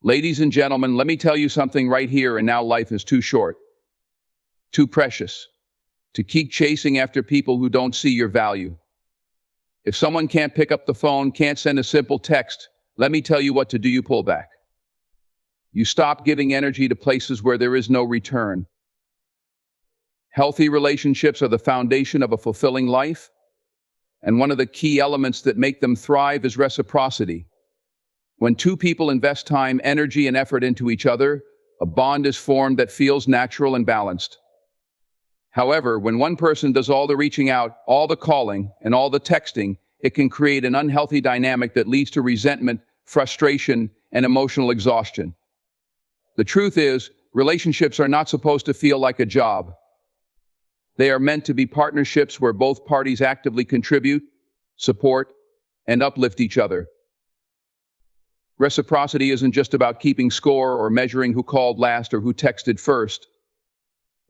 Ladies and gentlemen, let me tell you something right here and now. Life is too short, too precious, to keep chasing after people who don't see your value. If someone can't pick up the phone, can't send a simple text, let me tell you what to do. You pull back. You stop giving energy to places where there is no return. Healthy relationships are the foundation of a fulfilling life, and one of the key elements that make them thrive is reciprocity. When two people invest time, energy, and effort into each other, a bond is formed that feels natural and balanced. However, when one person does all the reaching out, all the calling, and all the texting, it can create an unhealthy dynamic that leads to resentment, frustration, and emotional exhaustion. The truth is, relationships are not supposed to feel like a job. They are meant to be partnerships where both parties actively contribute, support, and uplift each other. Reciprocity isn't just about keeping score or measuring who called last or who texted first.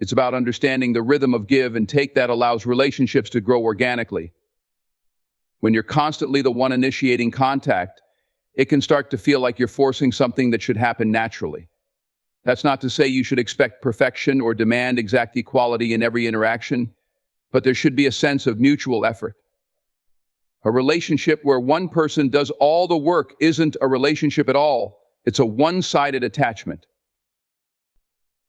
It's about understanding the rhythm of give and take that allows relationships to grow organically. When you're constantly the one initiating contact, it can start to feel like you're forcing something that should happen naturally. That's not to say you should expect perfection or demand exact equality in every interaction, but there should be a sense of mutual effort. A relationship where one person does all the work isn't a relationship at all. It's a one-sided attachment.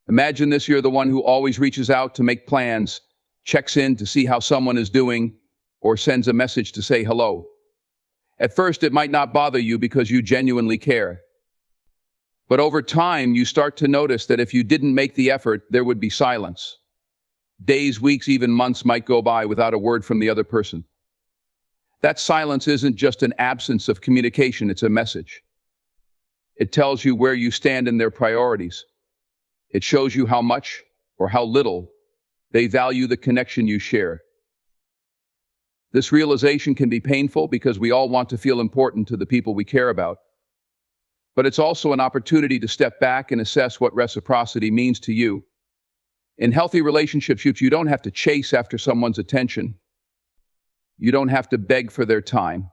Imagine this: you're the one who always reaches out to make plans, checks in to see how someone is doing, or sends a message to say hello. At first, it might not bother you because you genuinely care. But over time, you start to notice that if you didn't make the effort, there would be silence. Days, weeks, even months might go by without a word from the other person. That silence isn't just an absence of communication, it's a message. It tells you where you stand in their priorities. It shows you how much or how little they value the connection you share. This realization can be painful because we all want to feel important to the people we care about. But it's also an opportunity to step back and assess what reciprocity means to you. In healthy relationships, you don't have to chase after someone's attention. You don't have to beg for their time.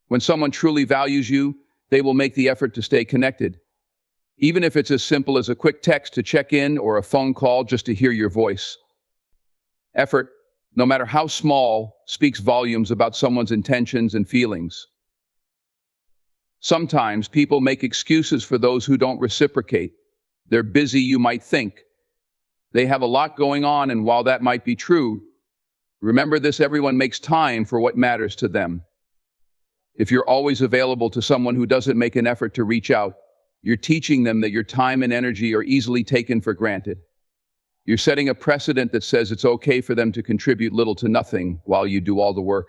When someone truly values you, they will make the effort to stay connected. Even if it's as simple as a quick text to check in or a phone call just to hear your voice. Effort, no matter how small, speaks volumes about someone's intentions and feelings. Sometimes people make excuses for those who don't reciprocate. They're busy, you might think. They have a lot going on, and while that might be true, remember this: everyone makes time for what matters to them. If you're always available to someone who doesn't make an effort to reach out, you're teaching them that your time and energy are easily taken for granted. You're setting a precedent that says it's okay for them to contribute little to nothing while you do all the work.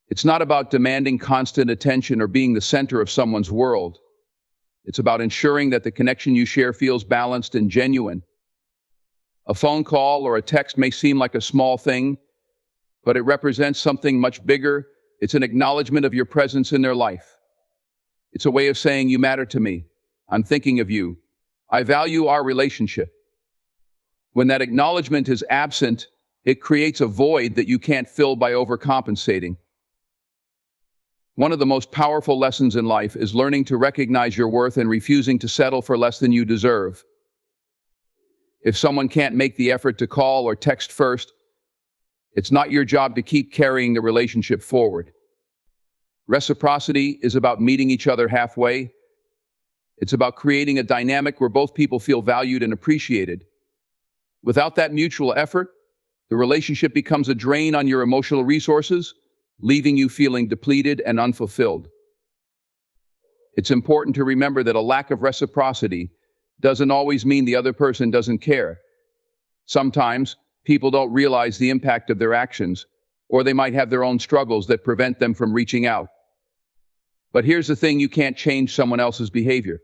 It's not about demanding constant attention or being the center of someone's world. It's about ensuring that the connection you share feels balanced and genuine. A phone call or a text may seem like a small thing, but it represents something much bigger. It's an acknowledgement of your presence in their life. It's a way of saying, you matter to me. I'm thinking of you. I value our relationship. When that acknowledgement is absent, it creates a void that you can't fill by overcompensating. One of the most powerful lessons in life is learning to recognize your worth and refusing to settle for less than you deserve. If someone can't make the effort to call or text first, it's not your job to keep carrying the relationship forward. Reciprocity is about meeting each other halfway. It's about creating a dynamic where both people feel valued and appreciated. Without that mutual effort, the relationship becomes a drain on your emotional resources, leaving you feeling depleted and unfulfilled. It's important to remember that a lack of reciprocity doesn't always mean the other person doesn't care. Sometimes people don't realize the impact of their actions, or they might have their own struggles that prevent them from reaching out. But here's the thing: you can't change someone else's behavior.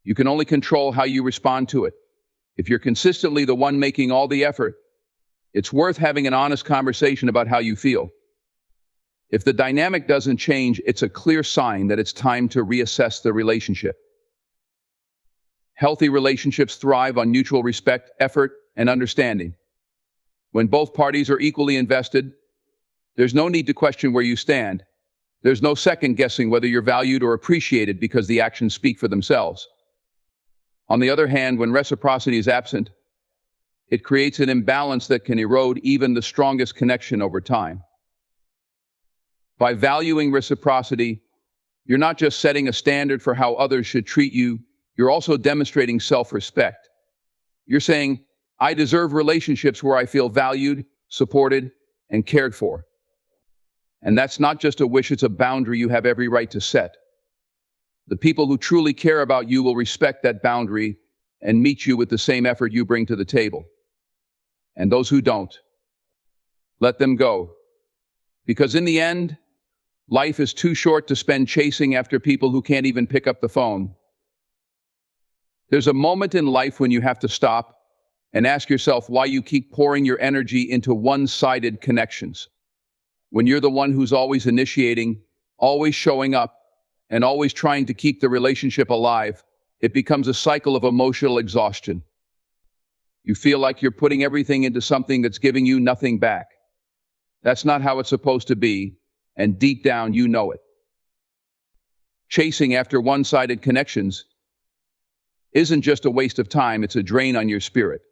You can only control how you respond to it. If you're consistently the one making all the effort, it's worth having an honest conversation about how you feel. If the dynamic doesn't change, it's a clear sign that it's time to reassess the relationship. Healthy relationships thrive on mutual respect, effort, and understanding. When both parties are equally invested, there's no need to question where you stand. There's no second guessing whether you're valued or appreciated because the actions speak for themselves. On the other hand, when reciprocity is absent, it creates an imbalance that can erode even the strongest connection over time. By valuing reciprocity, you're not just setting a standard for how others should treat you, you're also demonstrating self-respect. You're saying, I deserve relationships where I feel valued, supported, and cared for. And that's not just a wish, it's a boundary you have every right to set. The people who truly care about you will respect that boundary and meet you with the same effort you bring to the table. And those who don't, let them go. Because in the end, life is too short to spend chasing after people who can't even pick up the phone. There's a moment in life when you have to stop and ask yourself why you keep pouring your energy into one-sided connections. When you're the one who's always initiating, always showing up, and always trying to keep the relationship alive, it becomes a cycle of emotional exhaustion. You feel like you're putting everything into something that's giving you nothing back. That's not how it's supposed to be, and deep down you know it. Chasing after one-sided connections isn't just a waste of time, it's a drain on your spirit.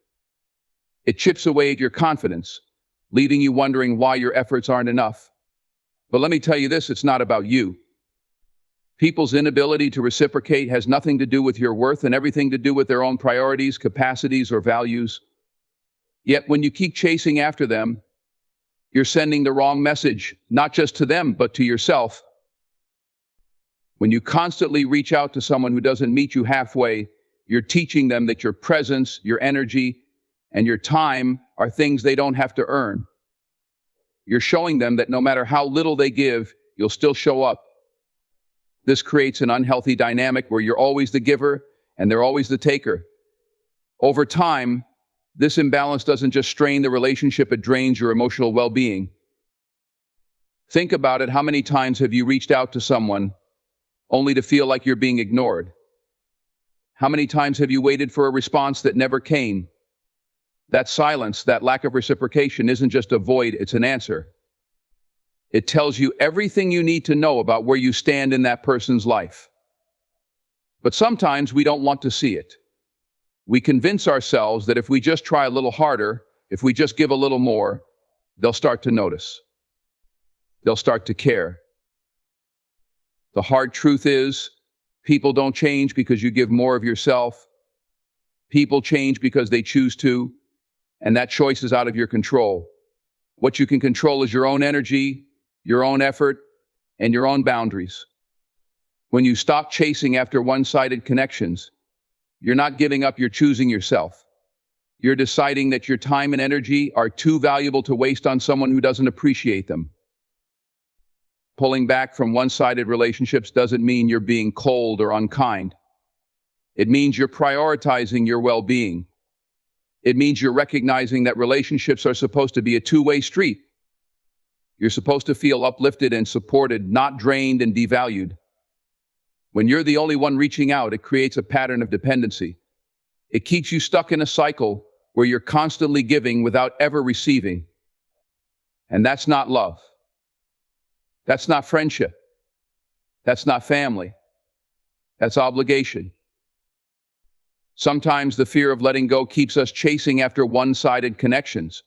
It chips away at your confidence, leaving you wondering why your efforts aren't enough. But let me tell you this, it's not about you. People's inability to reciprocate has nothing to do with your worth and everything to do with their own priorities, capacities, or values. Yet when you keep chasing after them, you're sending the wrong message, not just to them, but to yourself. When you constantly reach out to someone who doesn't meet you halfway, you're teaching them that your presence, your energy, and your time are things they don't have to earn. You're showing them that no matter how little they give, you'll still show up. This creates an unhealthy dynamic where you're always the giver and they're always the taker. Over time, this imbalance doesn't just strain the relationship, it drains your emotional well-being. Think about it, how many times have you reached out to someone only to feel like you're being ignored? How many times have you waited for a response that never came? That silence, that lack of reciprocation isn't just a void, it's an answer. It tells you everything you need to know about where you stand in that person's life. But sometimes we don't want to see it. We convince ourselves that if we just try a little harder, if we just give a little more, they'll start to notice. They'll start to care. The hard truth is, people don't change because you give more of yourself. People change because they choose to, and that choice is out of your control. What you can control is your own energy, your own effort, and your own boundaries. When you stop chasing after one-sided connections, you're not giving up, you're choosing yourself. You're deciding that your time and energy are too valuable to waste on someone who doesn't appreciate them. Pulling back from one-sided relationships doesn't mean you're being cold or unkind. It means you're prioritizing your well-being. It means you're recognizing that relationships are supposed to be a two-way street. You're supposed to feel uplifted and supported, not drained and devalued. When you're the only one reaching out, it creates a pattern of dependency. It keeps you stuck in a cycle where you're constantly giving without ever receiving. And that's not love. That's not friendship. That's not family. That's obligation. Sometimes the fear of letting go keeps us chasing after one-sided connections.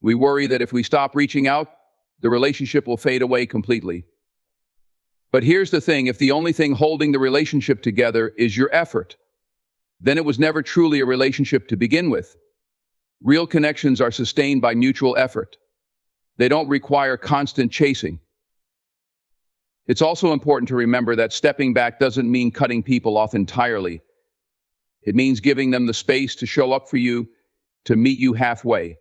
We worry that if we stop reaching out, the relationship will fade away completely. But here's the thing, if the only thing holding the relationship together is your effort, then it was never truly a relationship to begin with. Real connections are sustained by mutual effort. They don't require constant chasing. It's also important to remember that stepping back doesn't mean cutting people off entirely. It means giving them the space to show up for you, to meet you halfway.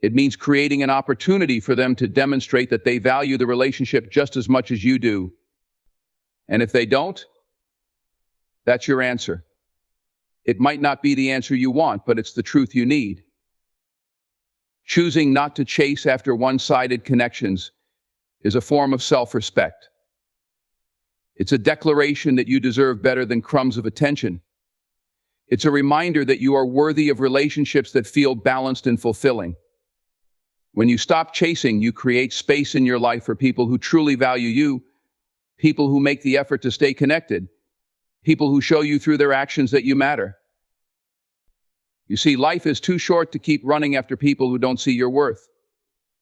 It means creating an opportunity for them to demonstrate that they value the relationship just as much as you do. And if they don't, that's your answer. It might not be the answer you want, but it's the truth you need. Choosing not to chase after one-sided connections is a form of self-respect. It's a declaration that you deserve better than crumbs of attention. It's a reminder that you are worthy of relationships that feel balanced and fulfilling. When you stop chasing, you create space in your life for people who truly value you, people who make the effort to stay connected, people who show you through their actions that you matter. You see, life is too short to keep running after people who don't see your worth.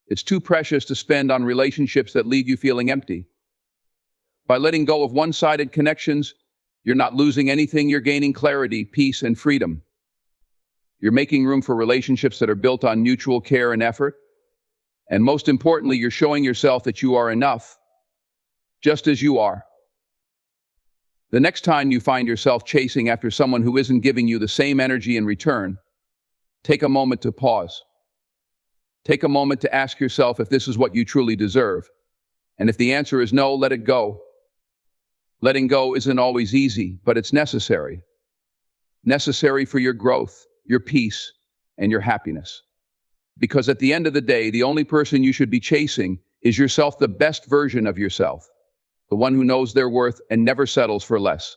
It's too precious to spend on relationships that leave you feeling empty. By letting go of one-sided connections, you're not losing anything, you're gaining clarity, peace, and freedom. You're making room for relationships that are built on mutual care and effort. And most importantly, you're showing yourself that you are enough, just as you are. The next time you find yourself chasing after someone who isn't giving you the same energy in return, take a moment to pause. Take a moment to ask yourself if this is what you truly deserve. And if the answer is no, let it go. Letting go isn't always easy, but it's necessary. Necessary for your growth, your peace, and your happiness. Because at the end of the day, the only person you should be chasing is yourself, the best version of yourself, the one who knows their worth and never settles for less.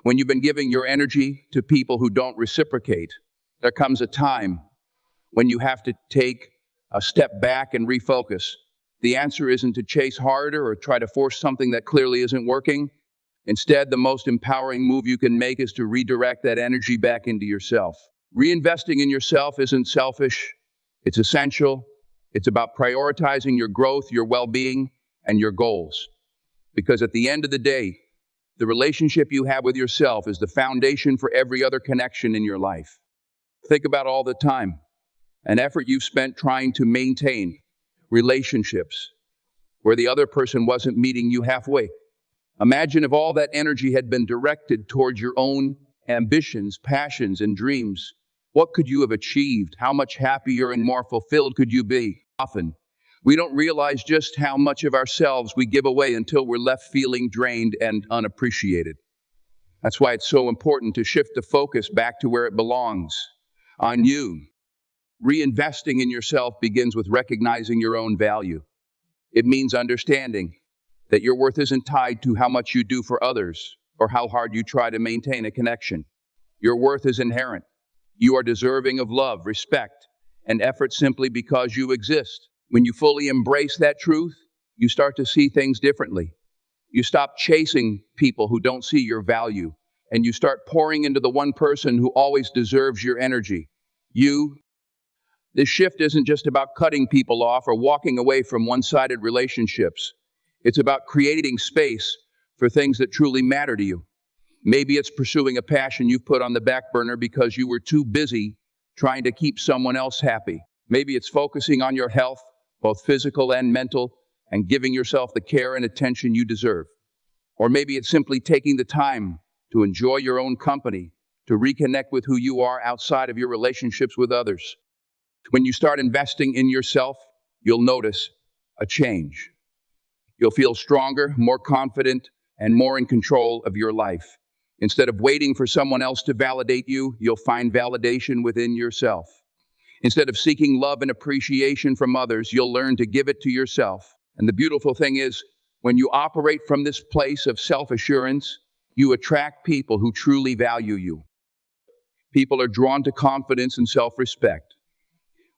When you've been giving your energy to people who don't reciprocate, there comes a time when you have to take a step back and refocus. The answer isn't to chase harder or try to force something that clearly isn't working. Instead, the most empowering move you can make is to redirect that energy back into yourself. Reinvesting in yourself isn't selfish, it's essential. It's about prioritizing your growth, your well-being, and your goals. Because at the end of the day, the relationship you have with yourself is the foundation for every other connection in your life. Think about all the time and effort you've spent trying to maintain relationships where the other person wasn't meeting you halfway. Imagine if all that energy had been directed towards your own ambitions, passions, and dreams. What could you have achieved? How much happier and more fulfilled could you be? Often, we don't realize just how much of ourselves we give away until we're left feeling drained and unappreciated. That's why it's so important to shift the focus back to where it belongs, on you. Reinvesting in yourself begins with recognizing your own value. It means understanding that your worth isn't tied to how much you do for others or how hard you try to maintain a connection. Your worth is inherent. You are deserving of love, respect, and effort simply because you exist. When you fully embrace that truth, you start to see things differently. You stop chasing people who don't see your value, and you start pouring into the one person who always deserves your energy, you. This shift isn't just about cutting people off or walking away from one-sided relationships. It's about creating space for things that truly matter to you. Maybe it's pursuing a passion you've put on the back burner because you were too busy trying to keep someone else happy. Maybe it's focusing on your health, both physical and mental, and giving yourself the care and attention you deserve. Or maybe it's simply taking the time to enjoy your own company, to reconnect with who you are outside of your relationships with others. When you start investing in yourself, you'll notice a change. You'll feel stronger, more confident, and more in control of your life. Instead of waiting for someone else to validate you, you'll find validation within yourself. Instead of seeking love and appreciation from others, you'll learn to give it to yourself. And the beautiful thing is, when you operate from this place of self-assurance, you attract people who truly value you. People are drawn to confidence and self-respect.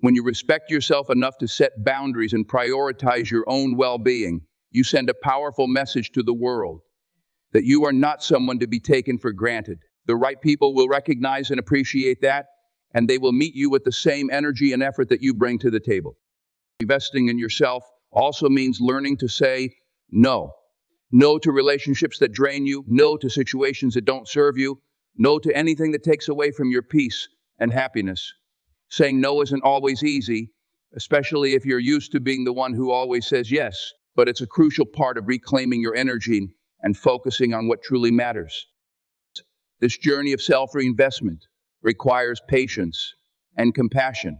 When you respect yourself enough to set boundaries and prioritize your own well-being, you send a powerful message to the world that you are not someone to be taken for granted. The right people will recognize and appreciate that, and they will meet you with the same energy and effort that you bring to the table. Investing in yourself also means learning to say no. No to relationships that drain you, no to situations that don't serve you, no to anything that takes away from your peace and happiness. Saying no isn't always easy, especially if you're used to being the one who always says yes, but it's a crucial part of reclaiming your energy and focusing on what truly matters. This journey of self-reinvestment requires patience and compassion.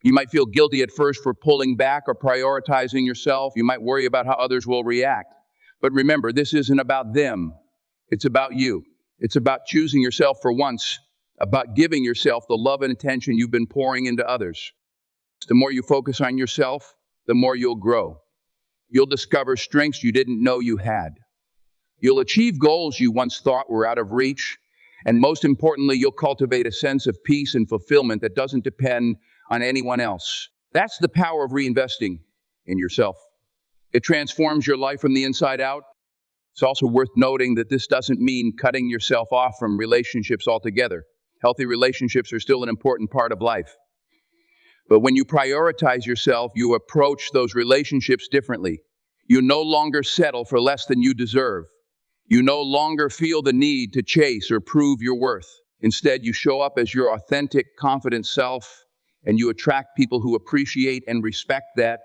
You might feel guilty at first for pulling back or prioritizing yourself. You might worry about how others will react. But remember, this isn't about them. It's about you. It's about choosing yourself for once, about giving yourself the love and attention you've been pouring into others. The more you focus on yourself, the more you'll grow. You'll discover strengths you didn't know you had. You'll achieve goals you once thought were out of reach. And most importantly, you'll cultivate a sense of peace and fulfillment that doesn't depend on anyone else. That's the power of reinvesting in yourself. It transforms your life from the inside out. It's also worth noting that this doesn't mean cutting yourself off from relationships altogether. Healthy relationships are still an important part of life. But when you prioritize yourself, you approach those relationships differently. You no longer settle for less than you deserve. You no longer feel the need to chase or prove your worth. Instead, you show up as your authentic, confident self, and you attract people who appreciate and respect that.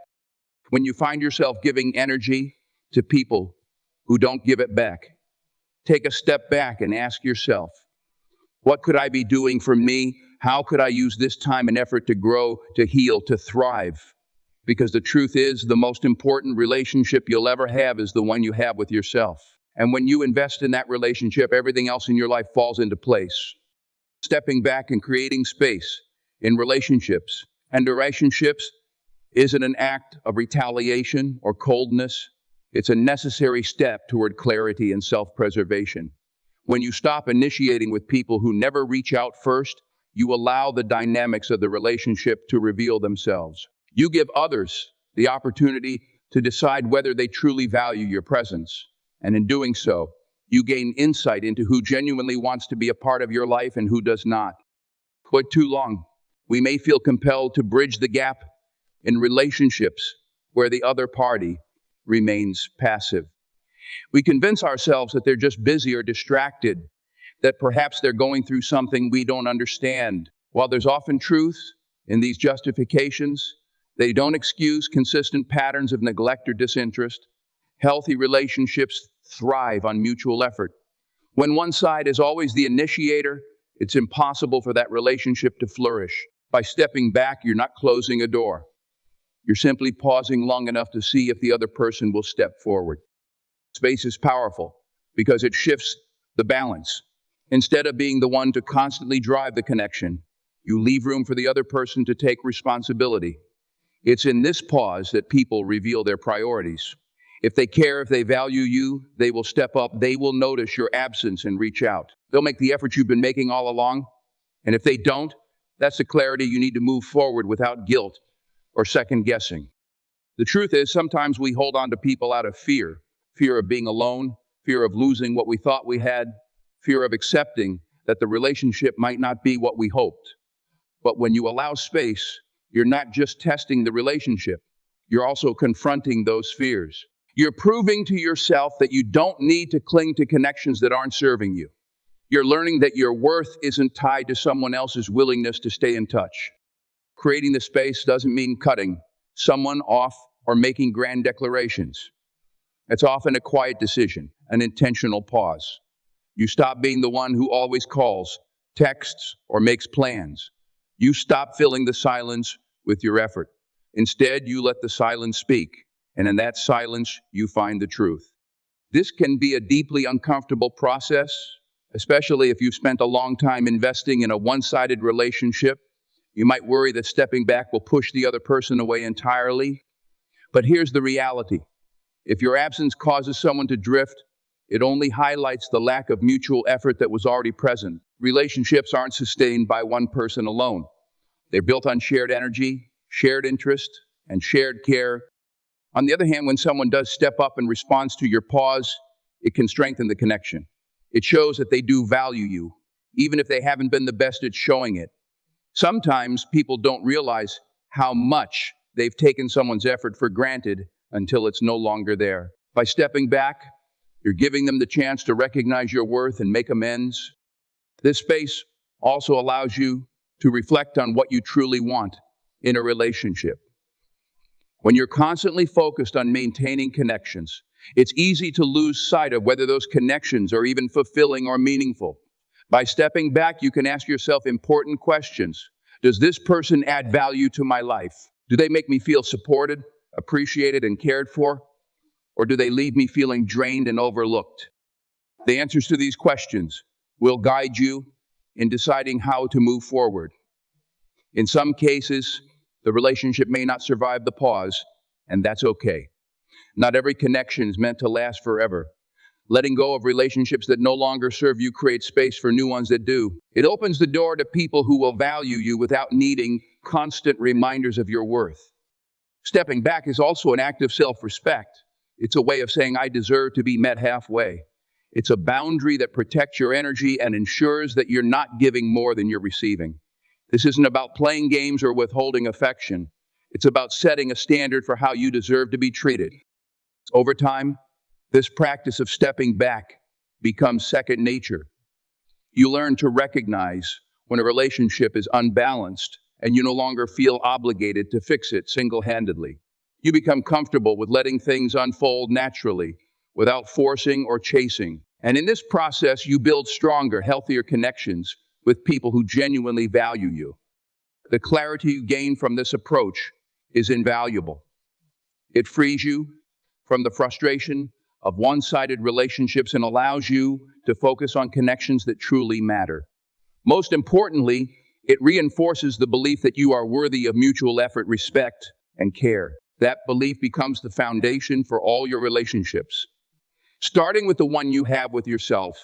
When you find yourself giving energy to people who don't give it back, take a step back and ask yourself, what could I be doing for me? How could I use this time and effort to grow, to heal, to thrive? Because the truth is, the most important relationship you'll ever have is the one you have with yourself. And when you invest in that relationship, everything else in your life falls into place. Stepping back and creating space in relationships isn't an act of retaliation or coldness. It's a necessary step toward clarity and self-preservation. When you stop initiating with people who never reach out first, you allow the dynamics of the relationship to reveal themselves. You give others the opportunity to decide whether they truly value your presence. And in doing so, you gain insight into who genuinely wants to be a part of your life and who does not. For too long, we may feel compelled to bridge the gap in relationships where the other party remains passive. We convince ourselves that they're just busy or distracted, that perhaps they're going through something we don't understand. While there's often truth in these justifications, they don't excuse consistent patterns of neglect or disinterest. Healthy relationships thrive on mutual effort. When one side is always the initiator, it's impossible for that relationship to flourish. By stepping back, you're not closing a door. You're simply pausing long enough to see if the other person will step forward. Space is powerful because it shifts the balance. Instead of being the one to constantly drive the connection, you leave room for the other person to take responsibility. It's in this pause that people reveal their priorities. If they care, if they value you, they will step up, they will notice your absence and reach out. They'll make the effort you've been making all along. And if they don't, that's the clarity you need to move forward without guilt or second guessing. The truth is, sometimes we hold on to people out of fear of being alone, fear of losing what we thought we had, fear of accepting that the relationship might not be what we hoped. But when you allow space, you're not just testing the relationship, you're also confronting those fears. You're proving to yourself that you don't need to cling to connections that aren't serving you. You're learning that your worth isn't tied to someone else's willingness to stay in touch. Creating the space doesn't mean cutting someone off or making grand declarations. It's often a quiet decision, an intentional pause. You stop being the one who always calls, texts, or makes plans. You stop filling the silence with your effort. Instead, you let the silence speak, and in that silence, you find the truth. This can be a deeply uncomfortable process, especially if you've spent a long time investing in a one-sided relationship. You might worry that stepping back will push the other person away entirely. But here's the reality. If your absence causes someone to drift, it only highlights the lack of mutual effort that was already present. Relationships aren't sustained by one person alone. They're built on shared energy, shared interest, and shared care. On the other hand, when someone does step up and responds to your pause, it can strengthen the connection. It shows that they do value you, even if they haven't been the best at showing it. Sometimes people don't realize how much they've taken someone's effort for granted until it's no longer there. By stepping back, you're giving them the chance to recognize your worth and make amends. This space also allows you to reflect on what you truly want in a relationship. When you're constantly focused on maintaining connections, it's easy to lose sight of whether those connections are even fulfilling or meaningful. By stepping back, you can ask yourself important questions. Does this person add value to my life? Do they make me feel supported, appreciated, and cared for? Or do they leave me feeling drained and overlooked? The answers to these questions will guide you in deciding how to move forward. In some cases, the relationship may not survive the pause, and that's okay. Not every connection is meant to last forever. Letting go of relationships that no longer serve you creates space for new ones that do. It opens the door to people who will value you without needing constant reminders of your worth. Stepping back is also an act of self-respect. It's a way of saying, I deserve to be met halfway. It's a boundary that protects your energy and ensures that you're not giving more than you're receiving. This isn't about playing games or withholding affection. It's about setting a standard for how you deserve to be treated. Over time, this practice of stepping back becomes second nature. You learn to recognize when a relationship is unbalanced and you no longer feel obligated to fix it single-handedly. You become comfortable with letting things unfold naturally without forcing or chasing. And in this process, you build stronger, healthier connections with people who genuinely value you. The clarity you gain from this approach is invaluable. It frees you from the frustration of one-sided relationships and allows you to focus on connections that truly matter. Most importantly, it reinforces the belief that you are worthy of mutual effort, respect, and care. That belief becomes the foundation for all your relationships, starting with the one you have with yourself.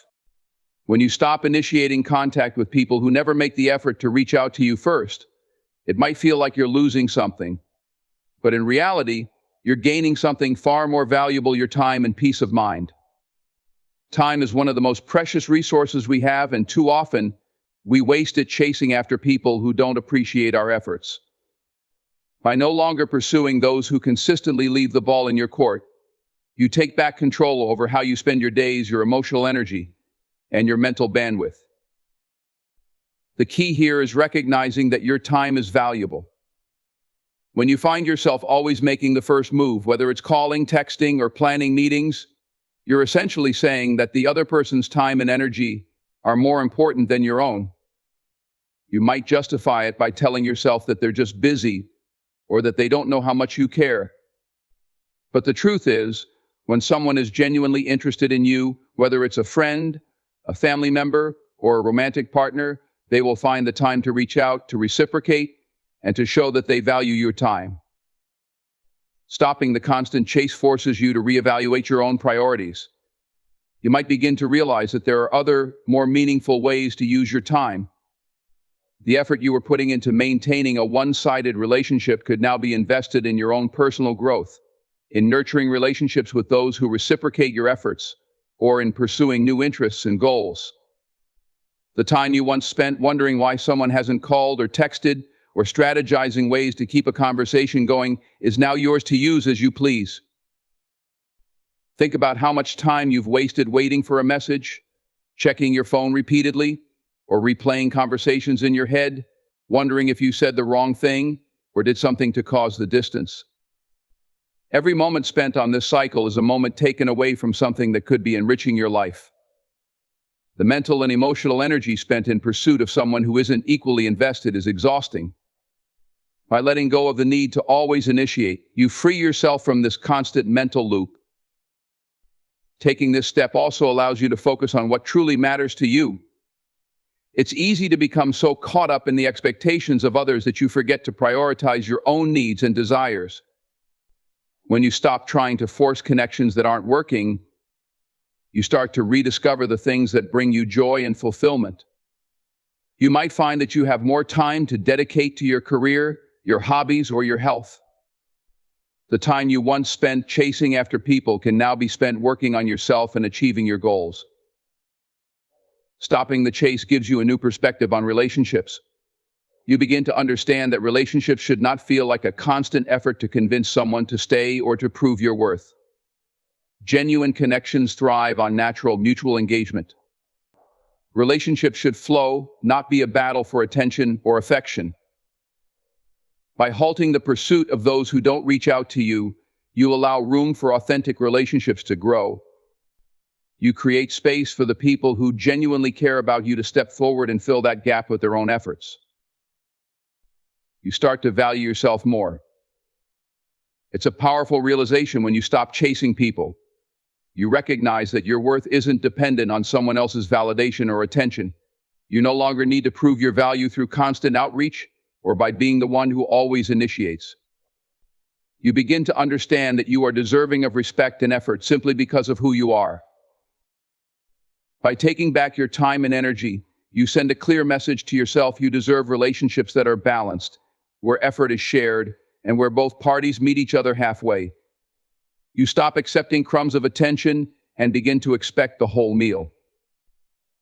When you stop initiating contact with people who never make the effort to reach out to you first, it might feel like you're losing something, but in reality, you're gaining something far more valuable: your time and peace of mind. Time is one of the most precious resources we have, and too often, we waste it chasing after people who don't appreciate our efforts. By no longer pursuing those who consistently leave the ball in your court, you take back control over how you spend your days, your emotional energy, and your mental bandwidth. The key here is recognizing that your time is valuable. When you find yourself always making the first move, whether it's calling, texting, or planning meetings, you're essentially saying that the other person's time and energy are more important than your own. You might justify it by telling yourself that they're just busy or that they don't know how much you care. But the truth is, when someone is genuinely interested in you, whether it's a friend, a family member, or a romantic partner, they will find the time to reach out, to reciprocate, and to show that they value your time. Stopping the constant chase forces you to reevaluate your own priorities. You might begin to realize that there are other, more meaningful ways to use your time. The effort you were putting into maintaining a one-sided relationship could now be invested in your own personal growth, in nurturing relationships with those who reciprocate your efforts, or in pursuing new interests and goals. The time you once spent wondering why someone hasn't called or texted or strategizing ways to keep a conversation going is now yours to use as you please. Think about how much time you've wasted waiting for a message, checking your phone repeatedly, or replaying conversations in your head, wondering if you said the wrong thing or did something to cause the distance. Every moment spent on this cycle is a moment taken away from something that could be enriching your life. The mental and emotional energy spent in pursuit of someone who isn't equally invested is exhausting. By letting go of the need to always initiate, you free yourself from this constant mental loop. Taking this step also allows you to focus on what truly matters to you. It's easy to become so caught up in the expectations of others that you forget to prioritize your own needs and desires. When you stop trying to force connections that aren't working, you start to rediscover the things that bring you joy and fulfillment. You might find that you have more time to dedicate to your career, your hobbies, or your health. The time you once spent chasing after people can now be spent working on yourself and achieving your goals. Stopping the chase gives you a new perspective on relationships. You begin to understand that relationships should not feel like a constant effort to convince someone to stay or to prove your worth. Genuine connections thrive on natural mutual engagement. Relationships should flow, not be a battle for attention or affection. By halting the pursuit of those who don't reach out to you, you allow room for authentic relationships to grow. You create space for the people who genuinely care about you to step forward and fill that gap with their own efforts. You start to value yourself more. It's a powerful realization when you stop chasing people. You recognize that your worth isn't dependent on someone else's validation or attention. You no longer need to prove your value through constant outreach or by being the one who always initiates. You begin to understand that you are deserving of respect and effort simply because of who you are. By taking back your time and energy, you send a clear message to yourself: you deserve relationships that are balanced, where effort is shared, and where both parties meet each other halfway. You stop accepting crumbs of attention and begin to expect the whole meal.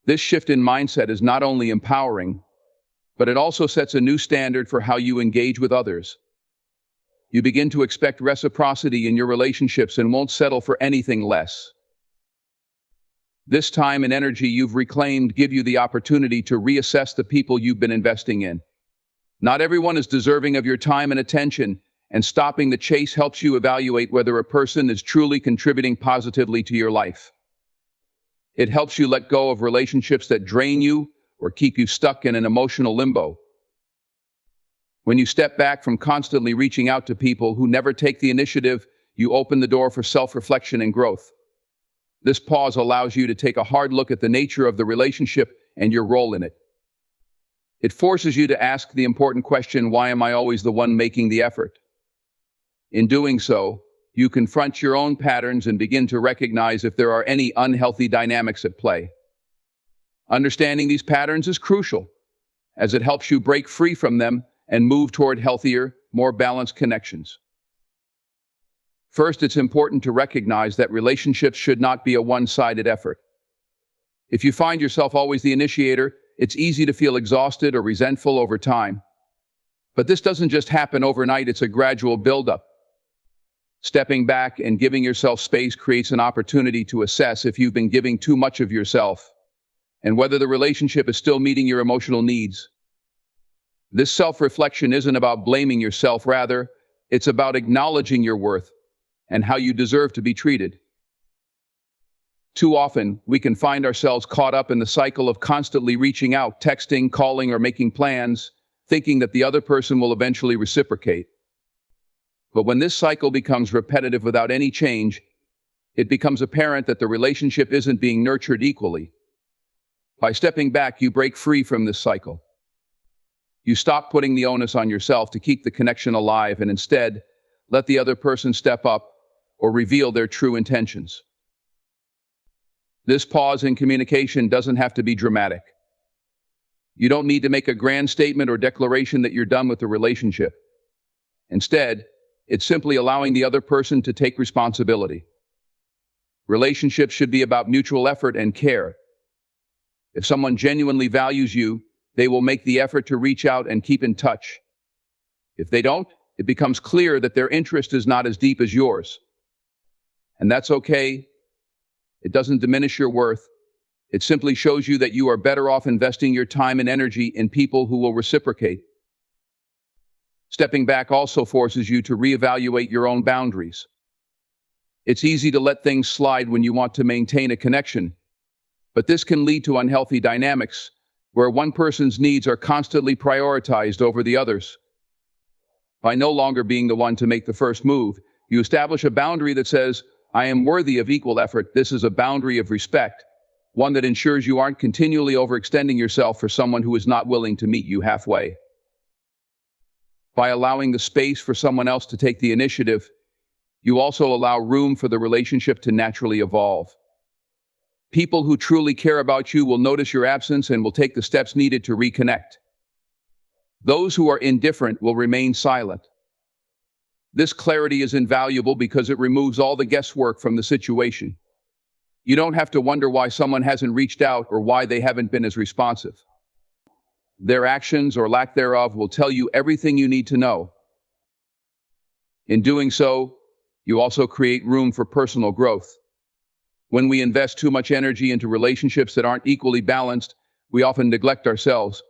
This shift in mindset is not only empowering, but it also sets a new standard for how you engage with others. You begin to expect reciprocity in your relationships and won't settle for anything less. This time and energy you've reclaimed give you the opportunity to reassess the people you've been investing in. Not everyone is deserving of your time and attention, and stopping the chase helps you evaluate whether a person is truly contributing positively to your life. It helps you let go of relationships that drain you or keep you stuck in an emotional limbo. When you step back from constantly reaching out to people who never take the initiative, you open the door for self-reflection and growth. This pause allows you to take a hard look at the nature of the relationship and your role in it. It forces you to ask the important question, why am I always the one making the effort? In doing so, you confront your own patterns and begin to recognize if there are any unhealthy dynamics at play. Understanding these patterns is crucial, as it helps you break free from them and move toward healthier, more balanced connections. First, it's important to recognize that relationships should not be a one-sided effort. If you find yourself always the initiator, it's easy to feel exhausted or resentful over time. But this doesn't just happen overnight, it's a gradual buildup. Stepping back and giving yourself space creates an opportunity to assess if you've been giving too much of yourself, and whether the relationship is still meeting your emotional needs. This self-reflection isn't about blaming yourself, rather, it's about acknowledging your worth and how you deserve to be treated. Too often, we can find ourselves caught up in the cycle of constantly reaching out, texting, calling, or making plans, thinking that the other person will eventually reciprocate. But when this cycle becomes repetitive without any change, it becomes apparent that the relationship isn't being nurtured equally. By stepping back, you break free from this cycle. You stop putting the onus on yourself to keep the connection alive and instead let the other person step up or reveal their true intentions. This pause in communication doesn't have to be dramatic. You don't need to make a grand statement or declaration that you're done with the relationship. Instead, it's simply allowing the other person to take responsibility. Relationships should be about mutual effort and care. If someone genuinely values you, they will make the effort to reach out and keep in touch. If they don't, it becomes clear that their interest is not as deep as yours. And that's okay. It doesn't diminish your worth. It simply shows you that you are better off investing your time and energy in people who will reciprocate. Stepping back also forces you to reevaluate your own boundaries. It's easy to let things slide when you want to maintain a connection, but this can lead to unhealthy dynamics where one person's needs are constantly prioritized over the others. By no longer being the one to make the first move, you establish a boundary that says, I am worthy of equal effort. This is a boundary of respect, one that ensures you aren't continually overextending yourself for someone who is not willing to meet you halfway. By allowing the space for someone else to take the initiative, you also allow room for the relationship to naturally evolve. People who truly care about you will notice your absence and will take the steps needed to reconnect. Those who are indifferent will remain silent. This clarity is invaluable because it removes all the guesswork from the situation. You don't have to wonder why someone hasn't reached out or why they haven't been as responsive. Their actions or lack thereof will tell you everything you need to know. In doing so, you also create room for personal growth. When we invest too much energy into relationships that aren't equally balanced, we often neglect ourselves.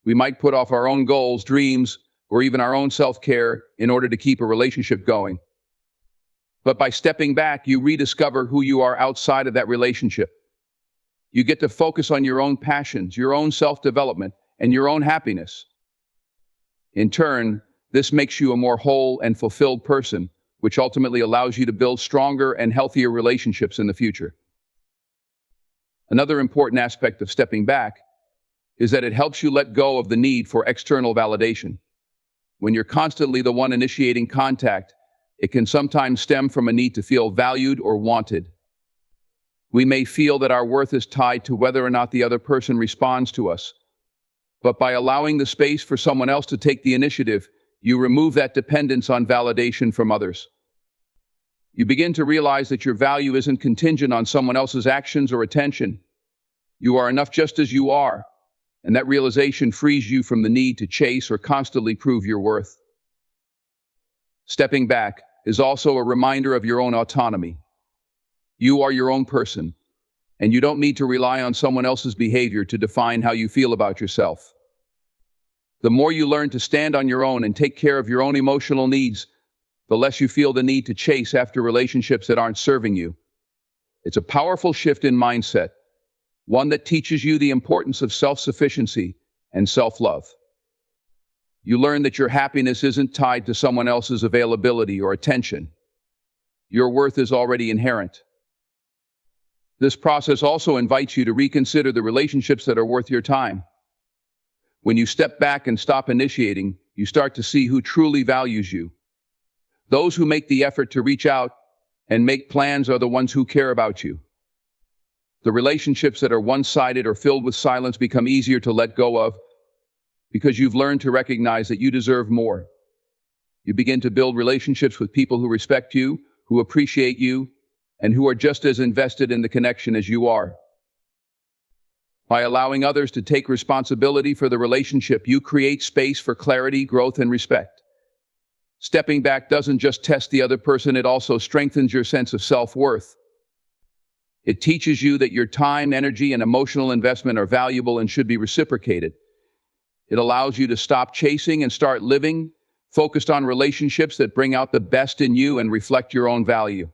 We might put off our own goals, dreams, or even our own self-care in order to keep a relationship going. But by stepping back, you rediscover who you are outside of that relationship. You get to focus on your own passions, your own self-development, and your own happiness. In turn, this makes you a more whole and fulfilled person, which ultimately allows you to build stronger and healthier relationships in the future. Another important aspect of stepping back is that it helps you let go of the need for external validation. When you're constantly the one initiating contact, it can sometimes stem from a need to feel valued or wanted. We may feel that our worth is tied to whether or not the other person responds to us, But by allowing the space for someone else to take the initiative, you remove that dependence on validation from others. You begin to realize that your value isn't contingent on someone else's actions or attention. You are enough just as you are, and that realization frees you from the need to chase or constantly prove your worth. Stepping back is also a reminder of your own autonomy. You are your own person, and you don't need to rely on someone else's behavior to define how you feel about yourself. The more you learn to stand on your own and take care of your own emotional needs, the less you feel the need to chase after relationships that aren't serving you. It's a powerful shift in mindset, one that teaches you the importance of self-sufficiency and self-love. You learn that your happiness isn't tied to someone else's availability or attention. Your worth is already inherent. This process also invites you to reconsider the relationships that are worth your time. When you step back and stop initiating, you start to see who truly values you. Those who make the effort to reach out and make plans are the ones who care about you. The relationships that are one-sided or filled with silence become easier to let go of because you've learned to recognize that you deserve more. You begin to build relationships with people who respect you, who appreciate you, and who are just as invested in the connection as you are. By allowing others to take responsibility for the relationship, you create space for clarity, growth, and respect. Stepping back doesn't just test the other person, it also strengthens your sense of self-worth. It teaches you that your time, energy, and emotional investment are valuable and should be reciprocated. It allows you to stop chasing and start living, focused on relationships that bring out the best in you and reflect your own value.